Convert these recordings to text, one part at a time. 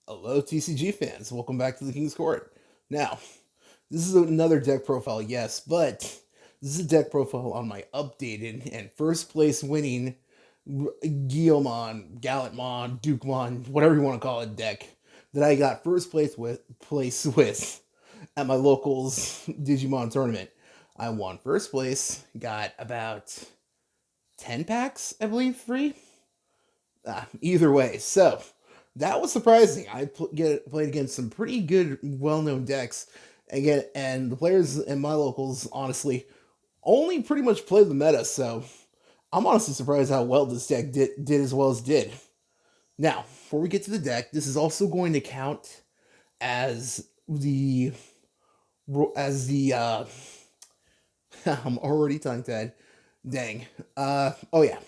Hello, TCG fans. Welcome back to the King's Court. Now, this is another deck profile, yes, but this is a deck profile on my updated and first place winning Gallentmon, Dukemon, whatever you want to call it, deck that I got first place with at my locals Digimon tournament. I won first place, got about 10 packs, I believe, free. Either way, so that was surprising. Played against some pretty good, well-known decks, again, and the players in my locals honestly only pretty much play the meta. So I'm honestly surprised how well this deck did as well as did. Now, before we get to the deck, this is also going to count as the as the I'm already tongue tied. Dang. Oh yeah.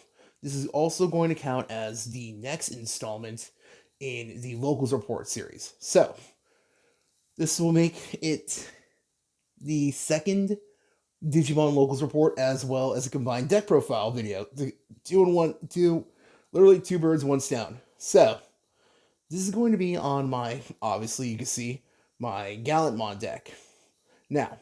This is also going to count as the next installment in the Locals Report series. So, this will make it the second Digimon Locals Report as well as a combined deck profile video. Literally two birds, one stone. So, this is going to be on my, obviously you can see, my Gallentmon deck. Now,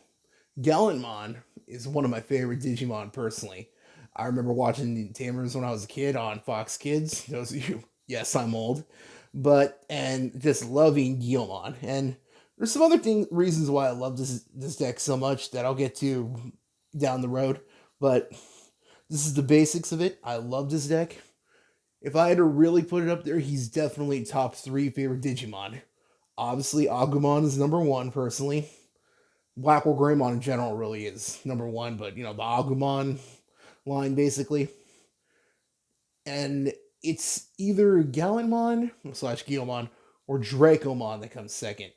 Gallentmon is one of my favorite Digimon personally. I remember watching the Tamers when I was a kid on Fox Kids. Those of you, yes, I'm old, and just loving Guilmon. And there's some other reasons why I love this deck so much that I'll get to down the road. But this is the basics of it. I love this deck. If I had to really put it up there, he's definitely top 3 favorite Digimon. Obviously, Agumon is number 1 personally. Blackwell Greymon in general really is number 1, but the Agumon line basically. And it's either Gallentmon slash Guilmon or Dracomon that comes second.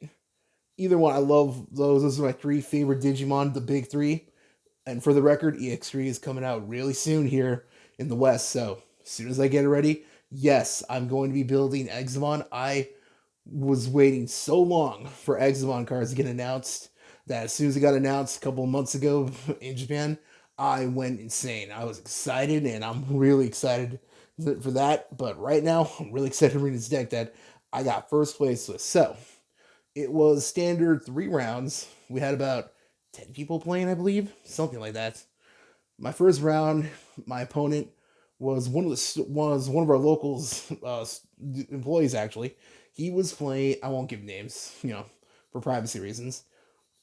Either one, I love those. Those are my 3 favorite Digimon, the big 3. And for the record, EX3 is coming out really soon here in the West. So as soon as I get it ready, yes, I'm going to be building Examon. I was waiting so long for Examon cards to get announced that as soon as it got announced a couple of months ago in Japan, I went insane. I was excited, and I'm really excited for that. But right now, I'm really excited to read this deck that I got first place with. So it was standard 3 rounds. We had about 10 people playing, I believe, something like that. My first round, my opponent was one of our locals employees actually. He was playing. I won't give names, for privacy reasons.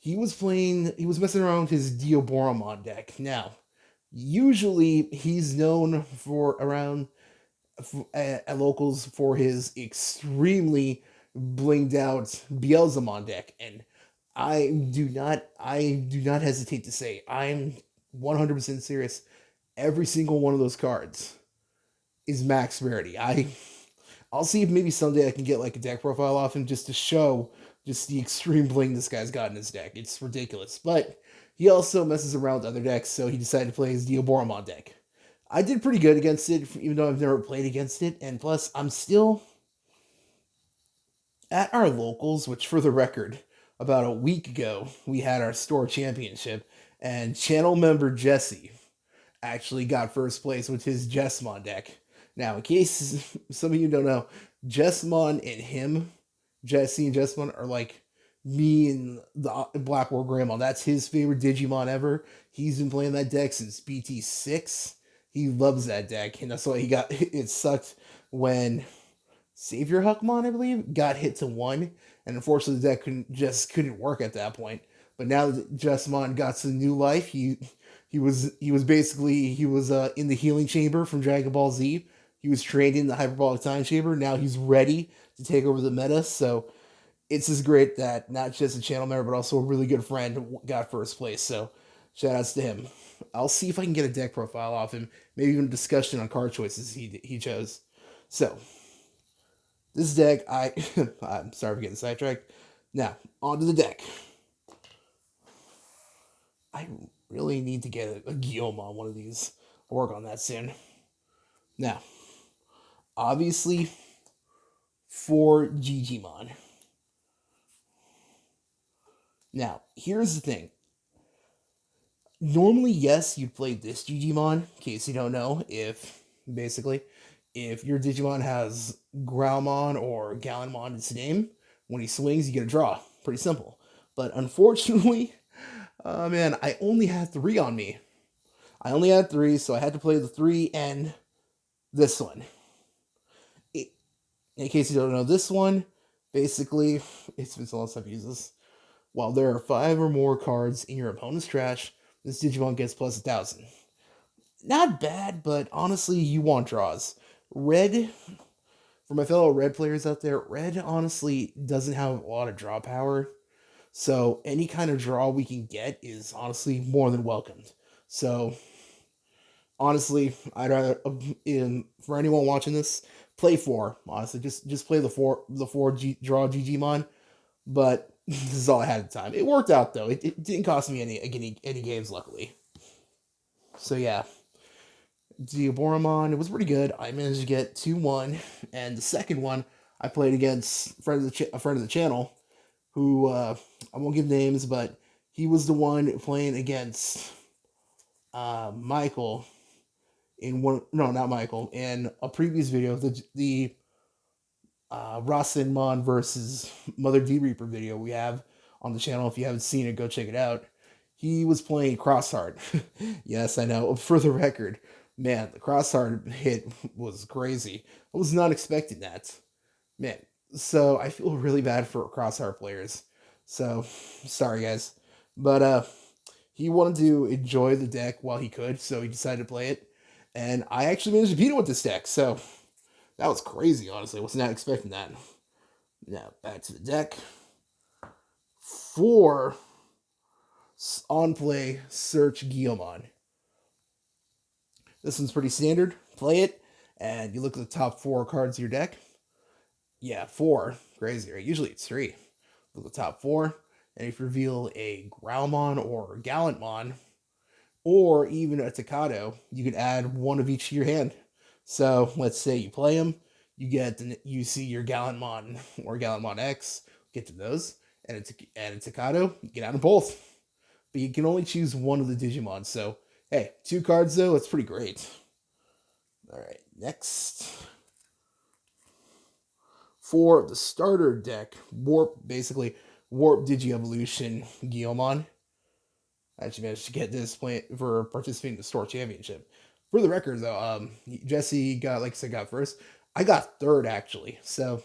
He was messing around with his Dioboromon deck. Now, usually he's known for around at locals for his extremely blinged out Beelzemon deck, and I do not hesitate to say I'm 100% serious. Every single one of those cards is max rarity. I'll see if maybe someday I can get like a deck profile off him just to show just the extreme bling this guy's got in his deck. It's ridiculous. But he also messes around with other decks, so he decided to play his Dioboromon deck. I did pretty good against it, even though I've never played against it. And plus, I'm still at our locals, which for the record, about a week ago, we had our store championship, and channel member Jesse actually got first place with his Jessmon deck. Now, in case some of you don't know, Jessmon and him, Jesse and Jessmon, are like me and the Blackwell Greymon. That's his favorite Digimon ever. He's been playing that deck since BT6. He loves that deck, and that's why he got it sucked when Savior Huckmon, I believe, got hit to 1, and unfortunately the deck couldn't work at that point. But now that Jessmon got some new life, he was in the healing chamber from Dragon Ball Z. He was trained in the hyperbolic time chamber. Now he's ready to take over the meta. So it's just great that not just a channel member, but also a really good friend got first place. So shout outs to him. I'll see if I can get a deck profile off him. Maybe even a discussion on card choices he chose. So this deck, I'm sorry for getting sidetracked. Now onto the deck. I really need to get a Guillaume on one of these. I'll work on that soon. Now, obviously, for Digimon. Now, here's the thing. Normally, yes, you'd play this Digimon, in case you don't know, if If your Digimon has Growlmon or Gallentmon in its name, when he swings, you get a draw. Pretty simple. But unfortunately, man, I only had three on me. I only had three, so I had to play the three and this one. In case you don't know, this one, basically, it's been so long since I've used this. While there are 5 or more cards in your opponent's trash, this Digimon gets plus 1,000. Not bad, but honestly, you want draws. Red, for my fellow red players out there, red honestly doesn't have a lot of draw power. So any kind of draw we can get is honestly more than welcomed. So honestly, I'd rather for anyone watching this, play 4. Honestly, just play the 4 draw Digimon. But this is all I had at the time. It worked out though. It didn't cost me any games, luckily. So yeah, Diaboromon, it was pretty good. I managed to get 2-1, and the second one I played against a friend of the channel, who I won't give names, but he was the one playing against Michael in one. No, not Michael. In a previous video, the Rasenmon versus Mother D Reaper video we have on the channel. If you haven't seen it, go check it out. He was playing Crossheart. Yes, I know. For the record, man, the Crossheart hit was crazy. I was not expecting that. Man, so I feel really bad for Crossheart players. So, sorry guys. But he wanted to enjoy the deck while he could, so he decided to play it. And I actually managed to beat him with this deck, so that was crazy, honestly. I was not expecting that. Now, back to the deck. 4 on play search Guillemon. This one's pretty standard. Play it, and you look at the top 4 cards of your deck. Yeah, 4. Crazy, right? Usually it's 3. Look at the top 4, and if you reveal a Growlmon or a Gallentmon, or even a Tocado, you can add 1 of each to your hand. So let's say you play them, you see your Gallentmon or Gallentmon X, get to those, and a Tocado, you can add them both. But you can only choose 1 of the Digimon. So hey, 2 cards though, that's pretty great. All right, next. For the starter deck, Warp Digievolution Guillemon. I actually managed to get this point for participating in the store championship. For the record, though, Jesse got first. I got third actually. So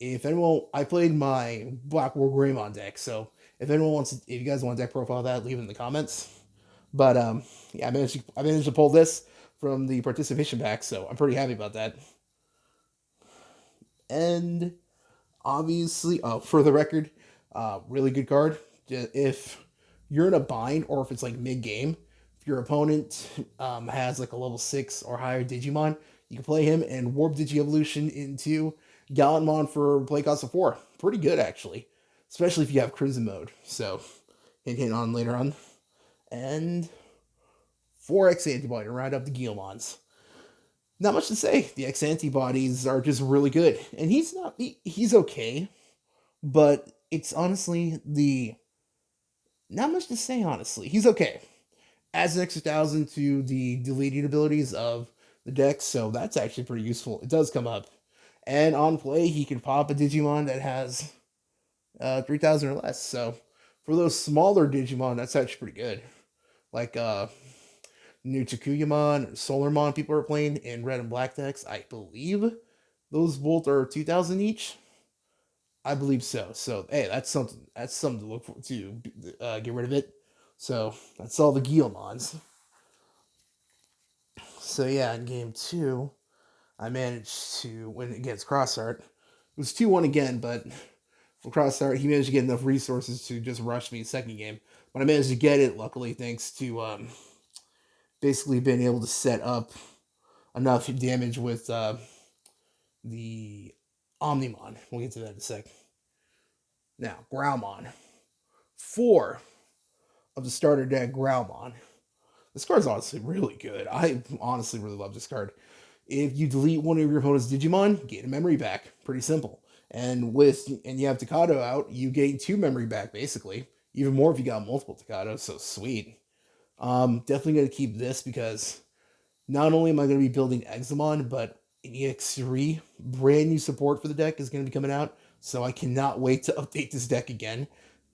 if anyone, I played my Black War Greymon deck. So if you guys want a deck profile of that, leave it in the comments. But yeah, I managed to pull this from the participation pack, so I'm pretty happy about that. And obviously, for the record, really good card. If you're in a bind or if it's like mid game, if your opponent has like a level 6 or higher Digimon, you can play him and warp Digievolution into Gallentmon for play cost of 4. Pretty good actually, especially if you have Crimson mode. So hint on later on. And 4x antibody to round up the Guillemons. Not much to say. The X antibodies are just really good, and he's okay, but it's honestly not much to say. Honestly, he's okay. Adds an extra 1,000 to the deleting abilities of the deck, so that's actually pretty useful. It does come up, and on play he can pop a Digimon that has 3,000 or less. So for those smaller Digimon, that's actually pretty good. Like new Takuyamon, Solarmon people are playing in red and black decks. I believe those both are 2,000 each. I believe so. So hey, that's something. That's something to look for to get rid of it. So that's all the Guillemons. So yeah, in game 2, I managed to win against Crossheart. It was 2-1 again, but for Crossheart, he managed to get enough resources to just rush me second game. But I managed to get it, luckily, thanks to basically being able to set up enough damage with the Omnimon. We'll get to that in a sec. Now, Growlmon. 4 of the starter deck Growlmon. This card's honestly really good. I honestly really love this card. If you delete one of your opponent's Digimon, get a memory back. Pretty simple. And you have Tocado out, you gain 2 memory back, basically. Even more if you got multiple Tocados, so sweet. Definitely going to keep this because not only am I going to be building Examon, but in EX3, brand new support for the deck is going to be coming out, so I cannot wait to update this deck again.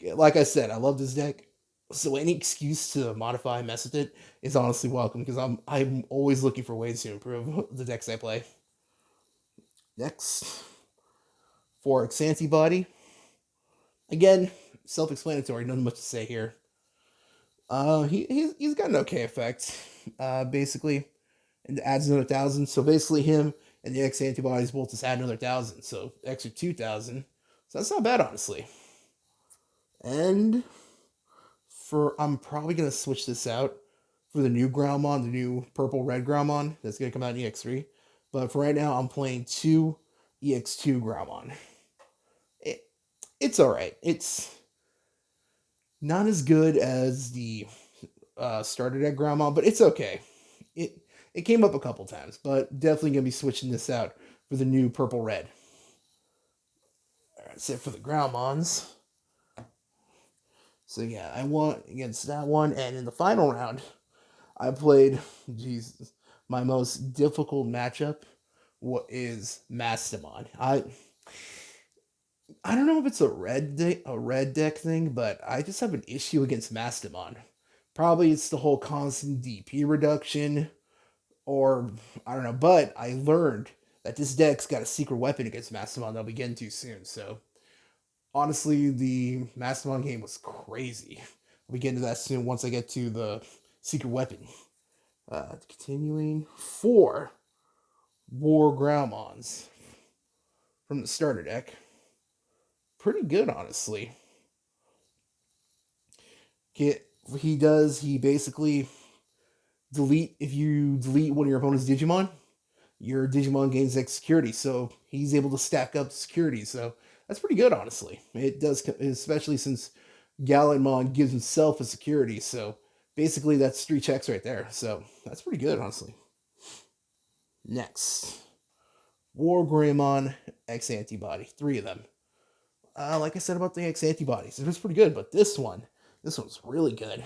Like I said, I love this deck, so any excuse to modify and mess with it is honestly welcome because I'm always looking for ways to improve the decks I play. Next, for X Antibody, again, self-explanatory, nothing much to say here. He's got an okay effect, basically, and adds another 1,000. So basically, him and the X antibodies both just add another 1,000, so extra 2,000. So that's not bad, honestly. And I'm probably gonna switch this out for the new Groundmon, the new purple red Groundmon that's gonna come out in EX3. But for right now, I'm playing two EX2 Groundmon. It, it's all right. It's not as good as the starter deck Groundmon, but it's okay. It it came up a couple times, but definitely gonna be switching this out for the new purple red. That's it for the Groundmons. So yeah, I won against that one, and in the final round, I played Jesus my most difficult matchup. What is Mastamon? I don't know if it's a red deck thing, but I just have an issue against Mastamon. Probably it's the whole constant DP reduction, or I don't know. But I learned that this deck's got a secret weapon against Mastamon that I'll be getting to soon. So honestly, the Mastamon game was crazy. I'll be getting to that soon once I get to the secret weapon. Continuing for War Groundmons from the starter deck. Pretty good, honestly. He basically if you delete one of your opponent's Digimon, your Digimon gains X security, so he's able to stack up security. So that's pretty good, honestly. It does, especially since Gallentmon gives himself a security. So basically, that's 3 checks right there. So that's pretty good, honestly. Next, War Greymon X Antibody, 3 of them. Like I said about the X Antibodies, it was pretty good, but this one's really good.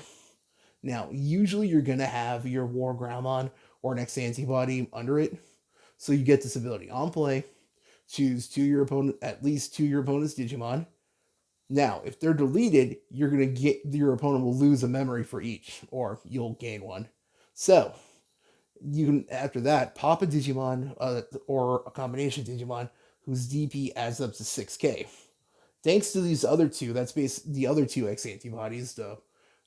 Now, usually you're gonna have your War Greymon or an X Antibody under it, so you get this ability on play. Choose at least two your opponent's Digimon. Now, if they're deleted, your opponent will lose a memory for each, or you'll gain one. So you can after that pop a Digimon or a combination Digimon whose DP adds up to 6K. Thanks to these other two, the other two X antibodies, the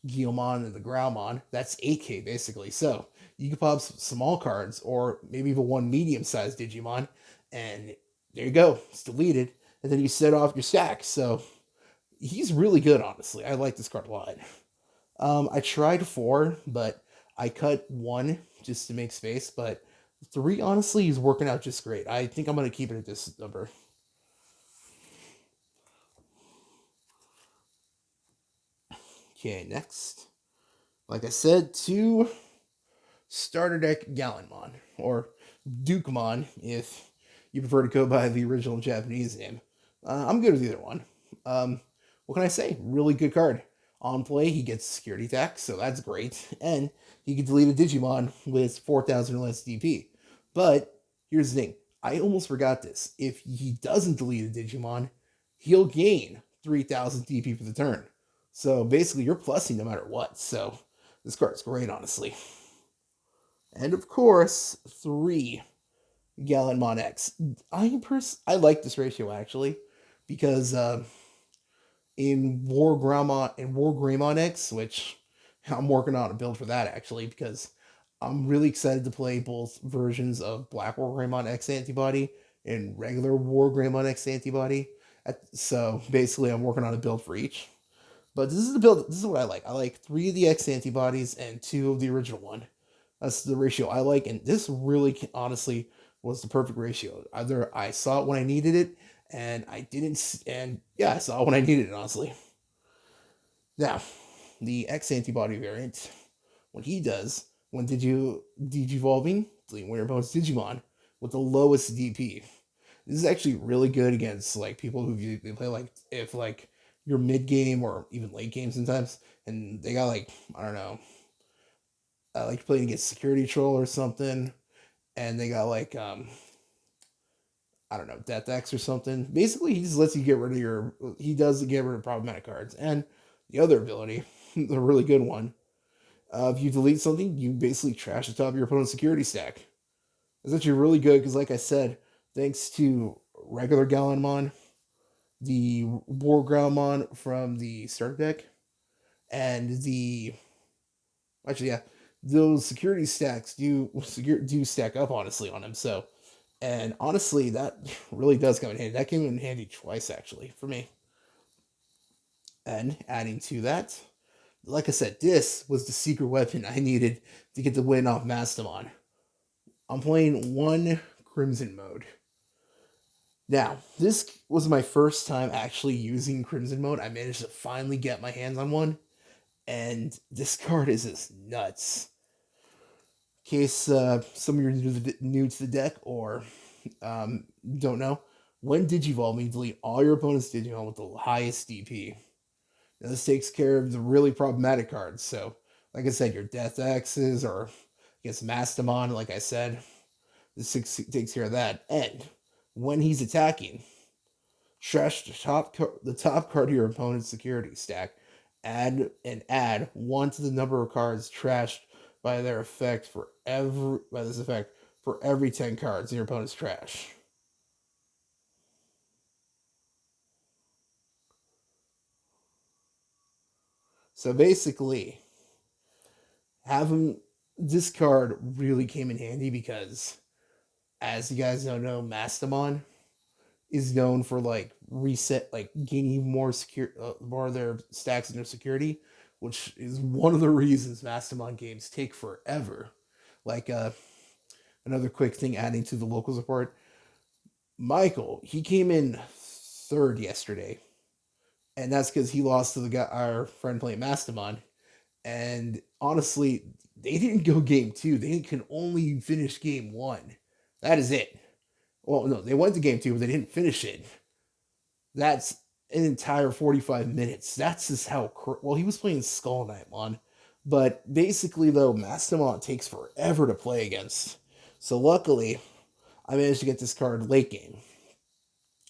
Guilmon and the Growlmon, that's 8K basically. So you can pop some small cards or maybe even one medium sized Digimon, and there you go, it's deleted, and then you set off your stack. So he's really good, honestly. I like this card a lot. I tried 4, but I cut 1 just to make space, but 3 honestly is working out just great. I think I'm gonna keep it at this number. Okay, next. Like I said, 2 starter deck Gallentmon, or Dukemon if you prefer to go by the original Japanese name. I'm good with either one. What can I say? Really good card. On play, he gets security attack, so that's great. And he can delete a Digimon with 4,000 or less DP. But here's the thing. I almost forgot this. If he doesn't delete a Digimon, he'll gain 3,000 DP for the turn. So basically, you're plussing no matter what. So this card's great, honestly. And of course, 3 Gallentmon X. I like this ratio actually because in War Greymon X, which I'm working on a build for that actually because I'm really excited to play both versions of Black War Greymon X antibody and regular War Greymon X antibody. So basically, I'm working on a build for each. But this is the build. This is what I like. I like 3 of the X antibodies and 2 of the original one. That's the ratio I like, and this really, honestly, was the perfect ratio. Either I saw it when I needed it, and I didn't, and yeah, I saw it when I needed it, honestly. Now, the X antibody variant, what he does when digivolving, deleting one of your opponent's Digimon with the lowest DP. This is actually really good against like people who they play like if like you're mid game or even late game sometimes, and they got like I don't know, like playing against Security Troll or something, and they got like I don't know, Death X or something. Basically, he just lets you get rid of he does get rid of problematic cards. And the other ability, the really good one, if you delete something, you basically trash the top of your opponent's security stack. It's actually really good because, like I said, thanks to regular Gallentmon, the War Groundmon from the starter deck, and the actually yeah, those security stacks do stack up honestly on him. So, and honestly, that really does come in handy. That came in handy twice actually for me. And adding to that, like I said, this was the secret weapon I needed to get the win off Mastamon. I'm playing one Crimson mode. Now, this was my first time actually using Crimson mode. I managed to finally get my hands on one, and this card is just nuts. In case some of you are new to the deck or don't know, when Digivolve, you delete all your opponent's Digimon with the highest DP. Now, this takes care of the really problematic cards. So, like I said, your Death X's or against Mastamon, like I said, this takes care of that. And when he's attacking, trash the top card of your opponent's security stack. Add one to the number of cards trashed by their effect for every 10 cards in your opponent's trash. So basically, having this card really came in handy because, as you guys know, Mastamon is known for like reset, like gaining more of their stacks and their security, which is one of the reasons Mastamon games take forever. Like another quick thing, adding to the local support, Michael, he came in third yesterday, and that's because he lost to the guy, our friend playing Mastamon. And honestly, they didn't go game two. They can only finish game one. That is it. Well, no, they went to game two, but they didn't finish it. That's an entire 45 minutes. That's just how. Well, he was playing Skull Knightmon. But basically, though, Mastamon takes forever to play against. So luckily, I managed to get this card late game.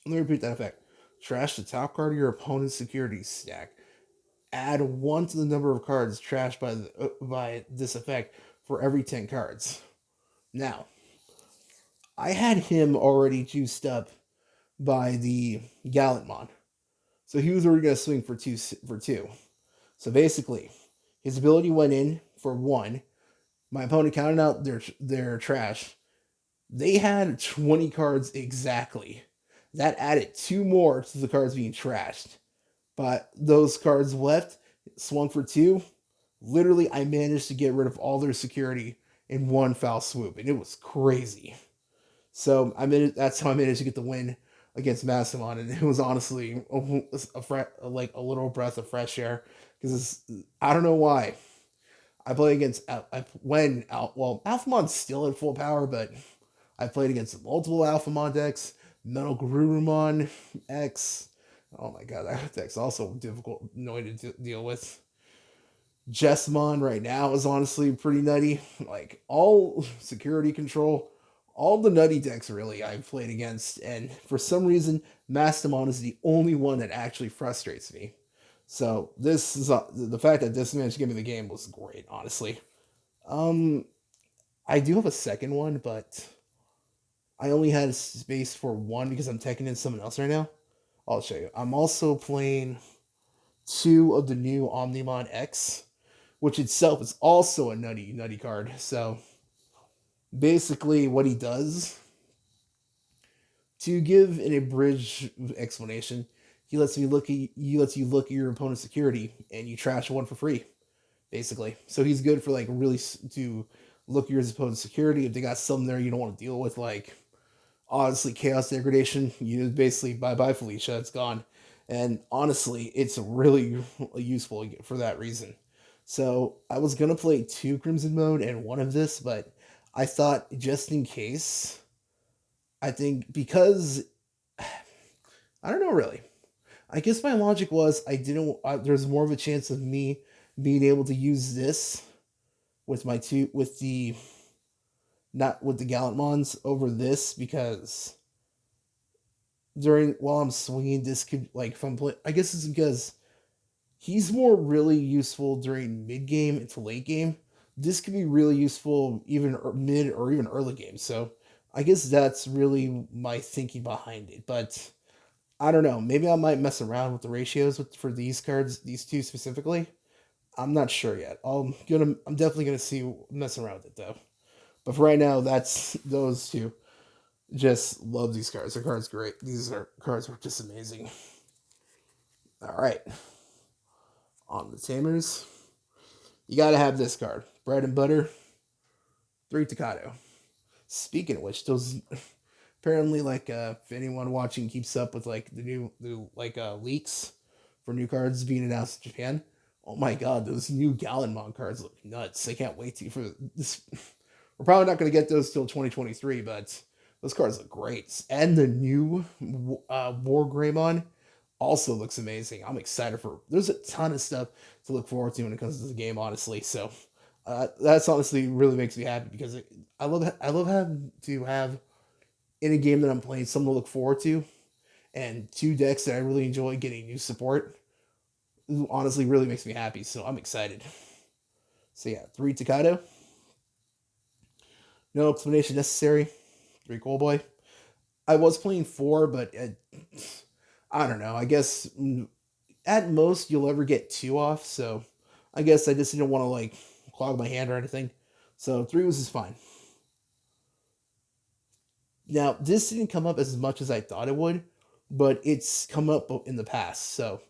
Let me repeat that effect. Trash the top card of your opponent's security stack. Add one to the number of cards trashed by this effect for every 10 cards. Now, I had him already juiced up by the Gallentmon. So he was already going to swing for two. So basically, his ability went in for one. My opponent counted out their trash. They had 20 cards exactly. That added two more to the cards being trashed. But those cards left, swung for two. Literally, I managed to get rid of all their security in one foul swoop, and it was crazy. So that's how I managed to get the win against Massamon, and it was honestly like a little breath of fresh air because I don't know why. I play against Alphamon's still at full power, but I played against multiple Alphamon decks, Metal Garurumon X. Oh my god, that deck's also difficult, annoying to deal with. Jessmon right now is honestly pretty nutty. Like all security control, all the nutty decks really I've played against, and for some reason, Mastamon is the only one that actually frustrates me. So this is the fact that this managed to give me the game was great, honestly. Um, I do have a second one, but I only had space for one because I'm taking in someone else right now. I'll show you. I'm also playing two of the new Omnimon X, which itself is also a nutty card. So basically, what he does, to give an abridged explanation, he lets you look at your opponent's security and you trash one for free, basically. So he's good for like really to look at your opponent's security. If they got something there you don't want to deal with, like honestly chaos degradation, you basically bye bye Felicia, it's gone. And honestly, it's really useful for that reason. So I was gonna play two Crimson mode and one of this, but I thought just in case, I think because I don't know really. I guess my logic was I didn't. There's more of a chance of me being able to use this with my two not with the Gallantmons over this because during while I'm swinging. This could like if I'm play. I guess it's because he's more really useful during mid game into late game. This could be really useful even mid or even early game. So I guess that's really my thinking behind it. But I don't know. Maybe I might mess around with the ratios for these cards, these two specifically. I'm not sure yet. I'm definitely gonna see mess around with it though. But for right now, that's those two. Just love these cards. The cards great. These are cards are just amazing. All right, on the Tamers. You gotta have this card. Bread and butter, 3 Tocado. Speaking of which, those apparently like if anyone watching keeps up with like the like leaks for new cards being announced in Japan. Oh my god, those new Gallentmon cards look nuts. I can't wait to for this. We're probably not going to get those till 2023, but those cards look great. And the new War Greymon also looks amazing. I'm excited for. There's a ton of stuff to look forward to when it comes to the game, honestly. So that's honestly really makes me happy because I love having to have in a game that I'm playing something to look forward to, and two decks that I really enjoy getting new support. Honestly, really makes me happy. So I'm excited. So yeah, 3 Tocado. No explanation necessary. 3 Coal Boy. I was playing four, but I don't know. I guess at most you'll ever get two off. So I guess I just didn't want to like clog my hand or anything. So three was just fine. Now this didn't come up as much as I thought it would, but it's come up in the past. So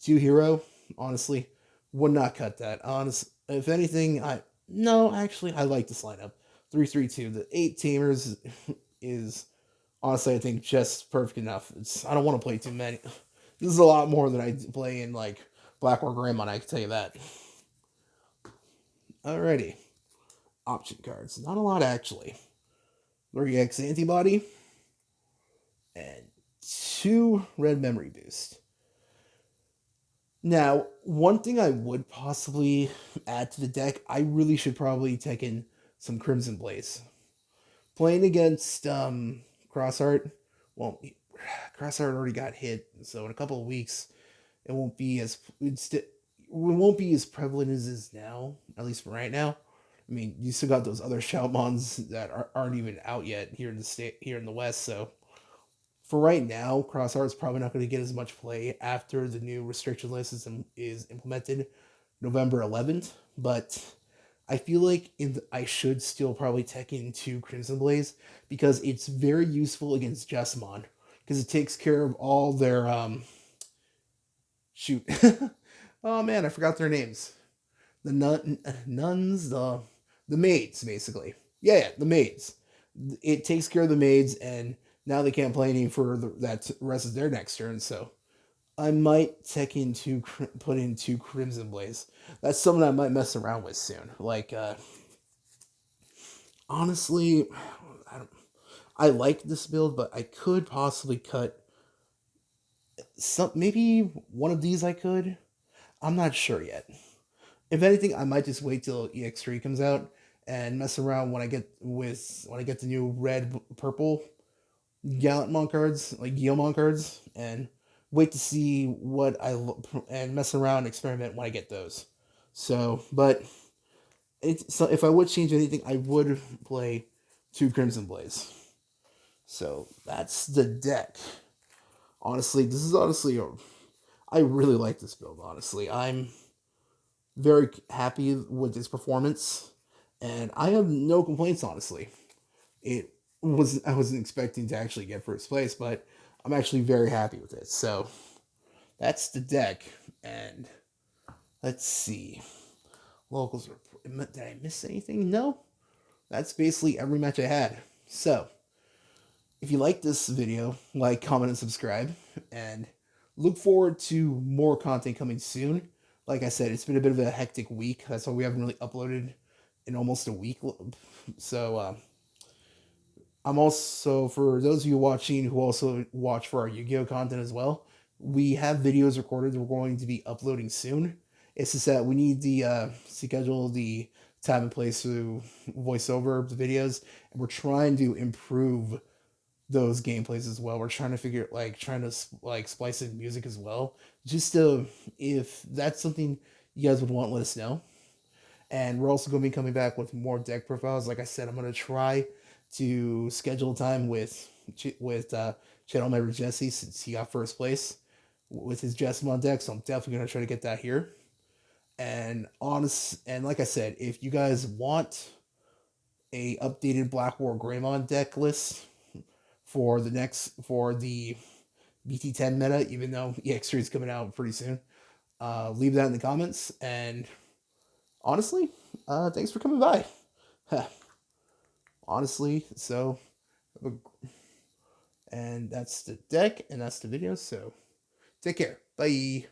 two hero, honestly, would not cut that. Honest, if anything, I no actually I like this lineup. 3-3-2. The 8 tamers is honestly, I think just perfect enough. I don't want to play too many. This is a lot more than I play in like Black or Greymon. I can tell you that. Alrighty, option cards. Not a lot actually. 3x antibody and 2 red memory boost. Now, one thing I would possibly add to the deck, I really should probably take in some Crimson Blaze. Playing against Crossheart, well, Crossheart already got hit, so in a couple of weeks it won't be as it won't be as prevalent as it is now, at least for right now. I mean, you still got those other Shoutmons that aren't even out yet here in the state, here in the West. So for right now, Crossheart is probably not going to get as much play after the new restriction list is implemented November 11th. But I feel like I should still probably tech into Crimson Blaze because it's very useful against Jessamon because it takes care of all their shoot. Oh man, I forgot their names. The nuns, the maids, basically. Yeah, the maids. It takes care of the maids, and now they can't play any for that rest of their next turn. So I might tech into put into Crimson Blaze. That's something I might mess around with soon. Like honestly, I don't. I like this build, but I could possibly cut some. Maybe one of these I could. I'm not sure yet. If anything, I might just wait till EX3 comes out and mess around when I get the new red purple Gallentmon cards, like Guillemon cards, and wait to see and mess around and experiment when I get those. So, but so if I would change anything, I would play 2 Crimson Blaze. So that's the deck. Honestly, this is honestly I really like this build. Honestly, I'm very happy with his performance, and I have no complaints. Honestly, it was I wasn't expecting to actually get first place, but I'm actually very happy with it. So that's the deck, and let's see. Locals. Did I miss anything? No. That's basically every match I had. So if you like this video, like, comment, and subscribe, and look forward to more content coming soon. Like I said, it's been a bit of a hectic week. That's why we haven't really uploaded in almost a week. So I'm also, for those of you watching who also watch for our Yu-Gi-Oh content as well, we have videos recorded that we're going to be uploading soon. It's just that we need the schedule the time and place to voice over the videos, and we're trying to improve those gameplays as well. We're trying to figure trying to like splice in music as well. Just to if that's something you guys would want, let us know. And we're also going to be coming back with more deck profiles. Like I said, I'm going to try to schedule time with channel member Jesse since he got first place with his Jessamon deck. So I'm definitely going to try to get that here. And like I said, if you guys want a updated Black War Greymon deck list for the BT10 meta, even though EX3 is coming out pretty soon, leave that in the comments. And honestly, thanks for coming by. Honestly, so, and that's the deck, and that's the video. So, take care. Bye.